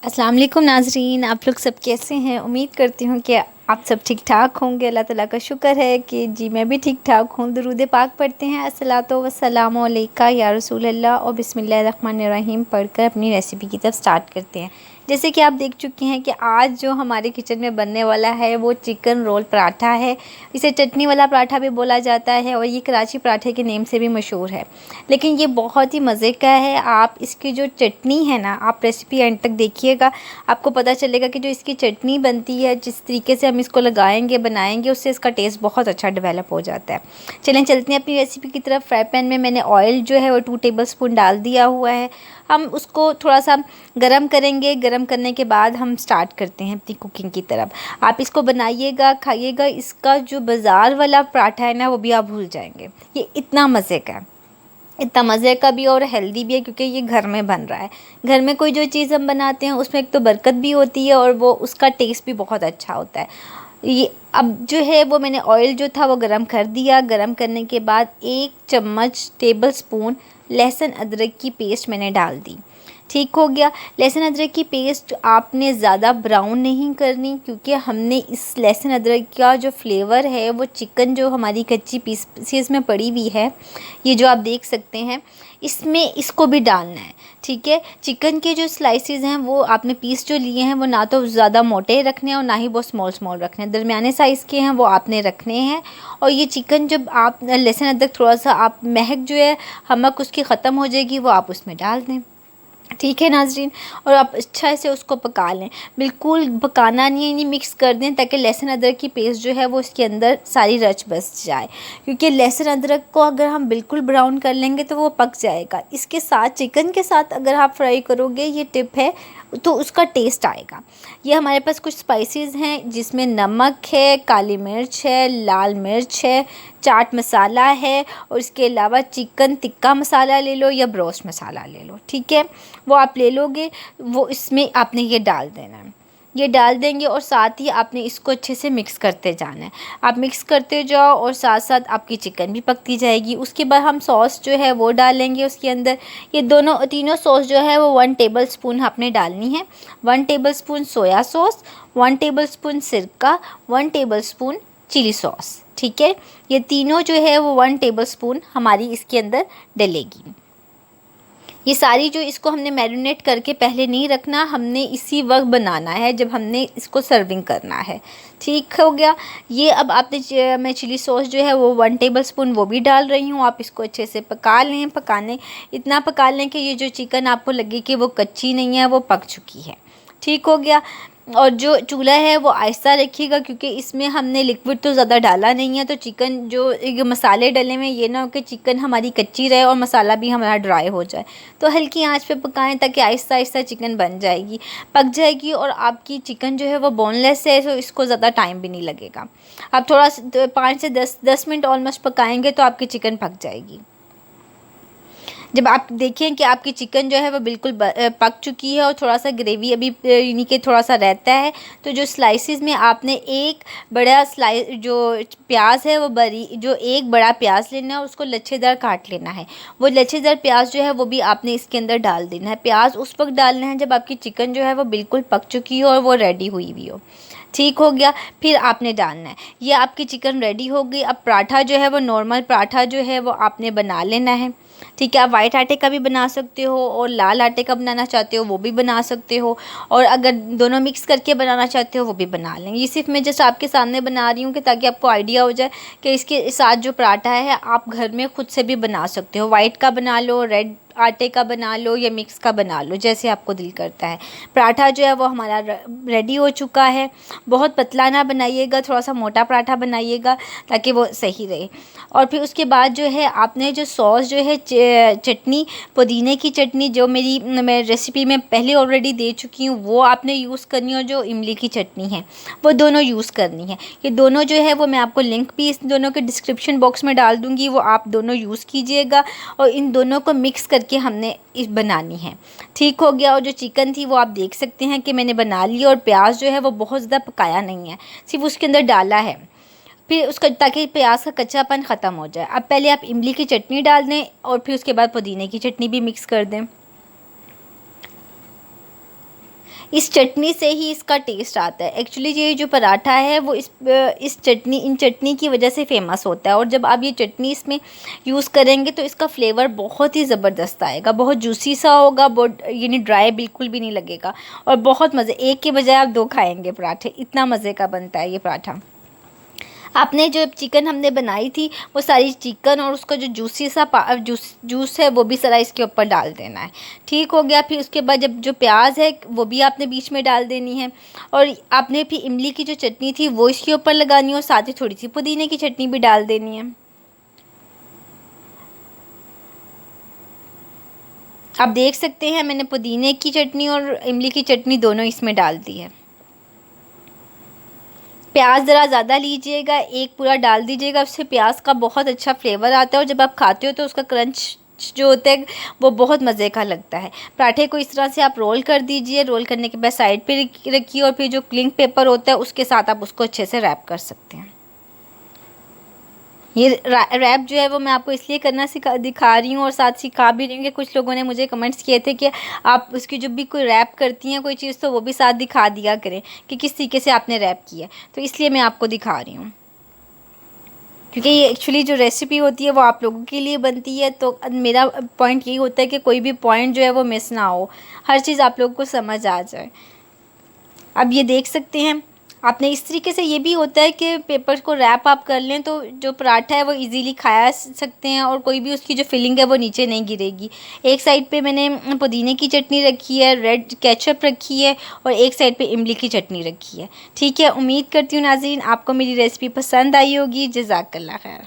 अस्सलाम वालेकुम नाज़रीन, आप लोग सब कैसे हैं। उम्मीद करती हूँ कि आप सब ठीक ठाक होंगे। अल्लाह ताला का शुक्र है कि जी मैं भी ठीक ठाक हूँ। दुरूद पाक पढ़ते हैं, अस्सलातु वस्सलामु अलैका या रसूल अल्लाह और बिस्मिल्लाहिर रहमानिर रहीम पढ़कर अपनी रेसिपी की तरफ स्टार्ट करते हैं। जैसे कि आप देख चुके हैं कि आज जो हमारे किचन में बनने वाला है वो चिकन रोल पराठा है। इसे चटनी वाला पराठा भी बोला जाता है और ये कराची पराठे के नेम से भी मशहूर है, लेकिन ये बहुत ही मज़े का है। आप इसकी जो चटनी है ना, आप रेसिपी एंड तक देखिएगा, आपको पता चलेगा कि जो इसकी चटनी बनती है, जिस तरीके से हम इसको लगाएंगे बनाएंगे, उससे इसका टेस्ट बहुत अच्छा डेवलप हो जाता है। चलें चलते हैं अपनी रेसिपी की तरफ। फ्राई पैन में मैंने ऑयल जो है वो 2 टेबलस्पून डाल दिया हुआ है। हम उसको थोड़ा सा गरम करेंगे। गरम करने के बाद हम स्टार्ट करते हैं अपनी कुकिंग की तरफ। आप इसको बनाइएगा, खाइएगा। इसका जो बाज़ार वाला पराठा है ना, वो भी आप भूल जाएंगे। ये इतना मज़े का है, इतना मज़े का भी और हेल्दी भी है, क्योंकि ये घर में बन रहा है। घर में कोई जो चीज़ हम बनाते हैं उसमें एक तो बरकत भी होती है और वो उसका टेस्ट भी बहुत अच्छा होता है। ये अब जो है वो मैंने ऑयल जो था वो गरम कर दिया। गरम करने के बाद 1 चम्मच टेबल स्पून लहसुन अदरक की पेस्ट मैंने डाल दी। ठीक हो गया। लहसुन अदरक की पेस्ट आपने ज़्यादा ब्राउन नहीं करनी, क्योंकि हमने इस लहसुन अदरक का जो फ्लेवर है वो चिकन जो हमारी कच्ची पीसेस में पड़ी हुई है, ये जो आप देख सकते हैं, इसमें इसको भी डालना है। ठीक है। चिकन के जो स्लाइसेस हैं वो आपने पीस जो लिए हैं वो ना तो ज़्यादा मोटे रखने हैं और ना ही बहुत स्मॉल स्मॉल रखने हैं, दरमियाने साइज़ के हैं वो आपने रखने हैं। और ये चिकन जब आप लहसुन अदरक थोड़ा सा आप महक जो है हमक उसकी ख़त्म हो जाएगी, वो आप उसमें डाल दें। ठीक है नाज़रीन, और आप अच्छा से उसको पका लें। बिल्कुल पकाना नहीं है, नहीं मिक्स कर दें, ताकि लहसुन अदरक की पेस्ट जो है वो इसके अंदर सारी रच बस जाए। क्योंकि लहसुन अदरक को अगर हम बिल्कुल ब्राउन कर लेंगे तो वो पक जाएगा। इसके साथ चिकन के साथ अगर आप फ्राई करोगे, ये टिप है, तो उसका टेस्ट आएगा। ये हमारे पास कुछ स्पाइसेस हैं, जिसमें नमक है, काली मिर्च है, लाल मिर्च है, चाट मसाला है, और इसके अलावा चिकन टिक्का मसाला ले लो या ब्रोस्ट मसाला ले लो। ठीक है, वो आप ले लोगे, वो इसमें आपने ये डाल देना है। ये डाल देंगे और साथ ही आपने इसको अच्छे से मिक्स करते जाना है। आप मिक्स करते जाओ और साथ साथ आपकी चिकन भी पकती जाएगी। उसके बाद हम सॉस जो है वो डालेंगे उसके अंदर। ये दोनों तीनों सॉस जो है वो 1 टेबलस्पून आपने डालनी है। 1 टेबलस्पून सोया सॉस, 1 टेबलस्पून सिरका, 1 टेबलस्पून चिली सॉस। ठीक है, ये तीनों जो है वो 1 टेबलस्पून हमारी इसके अंदर डलेगी। ये सारी जो इसको हमने मैरिनेट करके पहले नहीं रखना, हमने इसी वक्त बनाना है जब हमने इसको सर्विंग करना है। ठीक हो गया। ये अब आपने मैं चिली सॉस जो है वो 1 टेबलस्पून वो भी डाल रही हूँ। आप इसको अच्छे से पका लें। इतना पका लें कि ये जो चिकन आपको लगे कि वो कच्ची नहीं है, वो पक चुकी है। ठीक हो गया। और जो चूल्हा है वो आहिस्ता रखिएगा, क्योंकि इसमें हमने लिक्विड तो ज़्यादा डाला नहीं है, तो चिकन जो एक मसाले डले में ये ना हो कि चिकन हमारी कच्ची रहे और मसाला भी हमारा ड्राई हो जाए। तो हल्की आंच पे पकाएं, ताकि आहिस्ता आहिस्ता चिकन बन जाएगी, पक जाएगी। और आपकी चिकन जो है वो बोनलेस है, तो इसको ज़्यादा टाइम भी नहीं लगेगा। आप थोड़ा 5 से 10 मिनट ऑलमोस्ट पकाएंगे तो आपकी चिकन पक जाएगी। जब आप देखें कि आपकी चिकन जो है वो बिल्कुल पक चुकी है और थोड़ा सा ग्रेवी अभी यानी कि थोड़ा सा रहता है, तो जो स्लाइसिस में आपने एक बड़ा स्लाइस जो प्याज है वो जो एक बड़ा प्याज लेना है, उसको लच्छेदार काट लेना है। वो लच्छेदार प्याज जो है वो भी आपने इसके अंदर डाल देना है। प्याज उस वक्त डालना है जब आपकी चिकन जो है वो बिल्कुल पक चुकी हो और वो रेडी हुई हुई हो। ठीक हो गया। फिर आपने डालना है। ये आपकी चिकन रेडी हो गई। अब पराठा जो है वो नॉर्मल पराठा जो है वो आपने बना लेना है। ठीक है, आप वाइट आटे का भी बना सकते हो और लाल आटे का बनाना चाहते हो वो भी बना सकते हो, और अगर दोनों मिक्स करके बनाना चाहते हो वो भी बना लेंगे। ये सिर्फ मैं जस्ट आपके सामने बना रही हूँ कि ताकि आपको आइडिया हो जाए कि इसके साथ जो पराठा है आप घर में खुद से भी बना सकते हो। वाइट का बना लो, रेड आटे का बना लो या मिक्स का बना लो, जैसे आपको दिल करता है। पराठा जो है वो हमारा रेडी हो चुका है। बहुत पतला ना बनाइएगा, थोड़ा सा मोटा पराठा बनाइएगा ताकि वो सही रहे। और फिर उसके बाद जो है आपने जो सॉस जो है चटनी, पुदीने की चटनी जो मैं रेसिपी में पहले ऑलरेडी दे चुकी हूँ, वो आपने यूज़ करनी है। और जो इमली की चटनी है वो दोनों यूज़ करनी है। ये दोनों जो है वो मैं आपको लिंक भी इस दोनों के डिस्क्रिप्शन बॉक्स में डाल दूँगी, वो आप दोनों यूज़ कीजिएगा। और इन दोनों को मिक्स करके हमने इस बनानी है। ठीक हो गया। और जो चिकन थी वो आप देख सकते हैं कि मैंने बना ली, और प्याज जो है वो बहुत ज़्यादा पकाया नहीं है, सिर्फ उसके अंदर डाला है। फिर उसका ताकि प्याज का कच्चापन ख़त्म हो जाए। अब पहले आप इमली की चटनी डाल दें और फिर उसके बाद पुदीने की चटनी भी मिक्स कर दें। इस चटनी से ही इसका टेस्ट आता है। एक्चुअली ये जो पराठा है वो इस चटनी इन चटनी की वजह से फ़ेमस होता है, और जब आप ये चटनी इसमें यूज़ करेंगे तो इसका फ्लेवर बहुत ही ज़बरदस्त आएगा, बहुत जूसी सा होगा, बहुत यानी ड्राई बिल्कुल भी नहीं लगेगा, और बहुत मज़े, एक के बजाय आप 2 खाएंगे पराठे, इतना मज़े का बनता है ये पराठा। आपने जो चिकन हमने बनाई थी वो सारी चिकन और उसका जो जूसी सा जूस है वो भी सारा इसके ऊपर डाल देना है। ठीक हो गया। फिर उसके बाद जब जो प्याज है वो भी आपने बीच में डाल देनी है, और आपने फिर इमली की जो चटनी थी वो इसके ऊपर लगानी है, और साथ ही थोड़ी सी पुदीने की चटनी भी डाल देनी है। आप देख सकते हैं मैंने पुदीने की चटनी और इमली की चटनी दोनों इसमें डाल दी है। प्याज ज़रा ज़्यादा लीजिएगा, एक पूरा डाल दीजिएगा, उससे प्याज का बहुत अच्छा फ्लेवर आता है, और जब आप खाते हो तो उसका क्रंच जो होता है वो बहुत मज़े का लगता है। पराठे को इस तरह से आप रोल कर दीजिए, रोल करने के बाद साइड पे रखिए, और फिर जो क्लिंग पेपर होता है उसके साथ आप उसको अच्छे से रैप कर सकते हैं। ये रैप जो है वो मैं आपको इसलिए करना दिखा रही हूँ, और साथ सिखा भी रही हूँ कि कुछ लोगों ने मुझे कमेंट्स किए थे कि आप उसकी जब भी कोई रैप करती हैं कोई चीज़ तो वो भी साथ दिखा दिया करें कि किस तरीके से आपने रैप किया, तो इसलिए मैं आपको दिखा रही हूँ, क्योंकि ये एक्चुअली जो रेसिपी होती है वो आप लोगों के लिए बनती है। तो मेरा पॉइंट यही होता है कि कोई भी पॉइंट जो है वो मिस ना हो, हर चीज़ आप लोगों को समझ आ जाए। अब ये देख सकते हैं आपने, इस तरीके से ये भी होता है कि पेपर को रैप आप कर लें तो जो पराठा है वो इजीली खाया सकते हैं, और कोई भी उसकी जो फिलिंग है वो नीचे नहीं गिरेगी। एक साइड पे मैंने पुदीने की चटनी रखी है, रेड केचप रखी है, और एक साइड पे इमली की चटनी रखी है। ठीक है, उम्मीद करती हूँ नाज़रीन आपको मेरी रेसिपी पसंद आई होगी। जज़ाकल्लाह खैर।